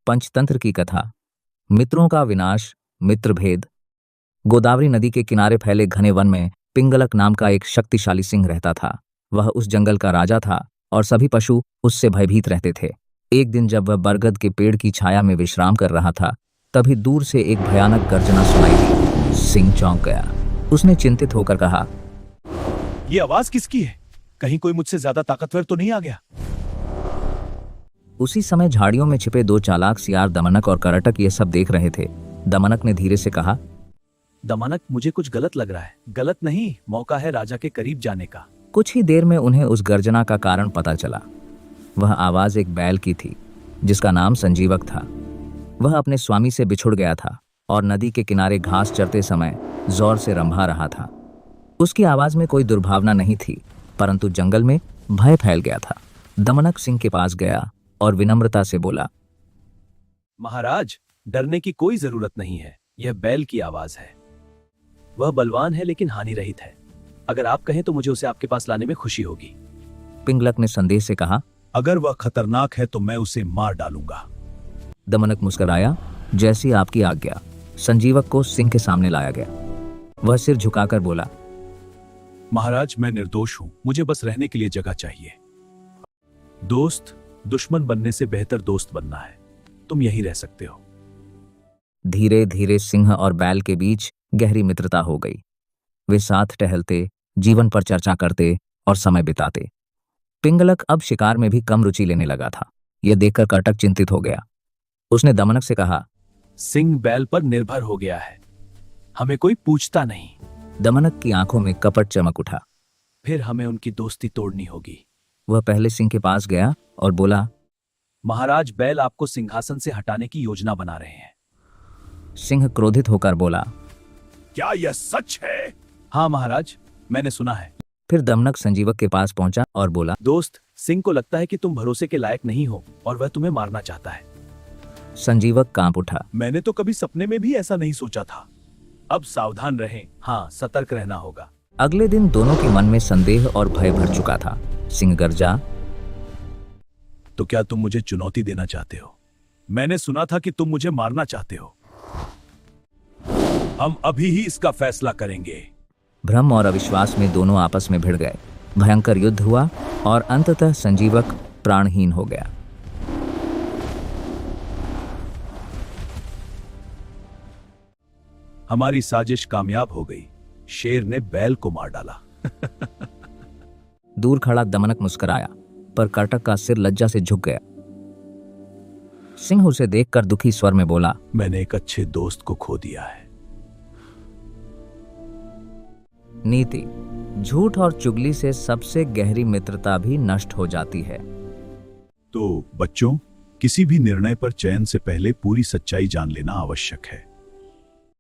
पंचतंत्र की कथा। मित्रों का विनाश, मित्रभेद। गोदावरी नदी के किनारे फैले घने वन में पिंगलक नाम का एक शक्तिशाली सिंह रहता था। वह उस जंगल का राजा था और सभी पशु उससे भयभीत रहते थे। एक दिन जब वह बरगद के पेड़ की छाया में विश्राम कर रहा था, तभी दूर से एक भयानक गर्जना सुनाई दी। सिंह चौंक गया। उसने चिंतित होकर कहा, ये आवाज किसकी है? कहीं कोई मुझसे ज्यादा ताकतवर तो नहीं आ गया? उसी समय झाड़ियों में छिपे दो चालाक सियार दमनक और करटक ये सब देख रहे थे। दमनक ने धीरे से कहा, दमनक, मुझे कुछ गलत लग रहा है। गलत नहीं, मौका है राजा के करीब जाने का। कुछ ही देर में उन्हें उस गर्जना का कारण पता चला। वह आवाज एक बैल की थी जिसका नाम संजीवक था। वह अपने स्वामी से बिछुड़ गया था और नदी के किनारे घास चरते समय जोर से रंभा रहा था। उसकी आवाज में कोई दुर्भावना नहीं थी, परंतु जंगल में भय फैल गया था। दमनक सिंह के पास गया और विनम्रता से बोला, महाराज, डरने की कोई जरूरत नहीं है। यह बैल की आवाज है। वह बलवान है लेकिन हानि रहित है। अगर आप कहें तो मुझे उसे आपके पास लाने में खुशी होगी। पिंगलक ने संदेह से कहा, अगर वह खतरनाक है तो मैं उसे मार डालूंगा। दमनक मुस्कुराया। जैसी आपकी आज्ञा। संजीवक को सिंह के सामने लाया गया। वह सिर झुकाकर बोला, महाराज, मैं निर्दोष हूं। मुझे बस रहने के लिए जगह चाहिए। दोस्त, दुश्मन बनने से बेहतर दोस्त बनना है। तुम यहीं रह सकते हो। धीरे धीरे सिंह और बैल के बीच गहरी मित्रता हो गई। वे साथ टहलते, जीवन पर चर्चा करते और समय बिताते। पिंगलक अब शिकार में भी कम रुचि लेने लगा था। यह देखकर करटक चिंतित हो गया। उसने दमनक से कहा, सिंह बैल पर निर्भर हो गया है। हमें कोई पूछता नहीं। दमनक की आंखों में कपट चमक उठा। फिर हमें उनकी दोस्ती तोड़नी होगी। वह पहले सिंह के पास गया और बोला, महाराज, बैल आपको सिंहासन से हटाने की योजना बना रहे हैं। सिंह क्रोधित होकर बोला, क्या यह सच है? हाँ महाराज, मैंने सुना है। फिर दमनक संजीवक के पास पहुंचा और बोला, दोस्त, सिंह को लगता है कि तुम भरोसे के लायक नहीं हो और वह तुम्हें मारना चाहता है। संजीवक कांप उठा। मैंने तो कभी सपने में भी ऐसा नहीं सोचा था। अब सावधान रहें। हाँ, सतर्क रहना होगा। अगले दिन दोनों के मन में संदेह और भय भर चुका था। सिंह गर्जा, तो क्या तुम मुझे चुनौती देना चाहते हो? मैंने सुना था कि तुम मुझे मारना चाहते हो। हम अभी ही इसका फैसला करेंगे। भ्रम और अविश्वास में दोनों आपस में भिड़ गए। भयंकर युद्ध हुआ और अंततः संजीवक प्राणहीन हो गया। हमारी साजिश कामयाब हो गई। शेर ने बैल को मार डाला। दूर खड़ा दमनक मुस्कुराया, पर करटक का सिर लज्जा से झुक गया। सिंह उसे देखकर दुखी स्वर में बोला, मैंने एक अच्छे दोस्त को खो दिया है। नीति, झूठ और चुगली से सबसे गहरी मित्रता भी नष्ट हो जाती है। तो बच्चों, किसी भी निर्णय पर चयन से पहले पूरी सच्चाई जान लेना आवश्यक है।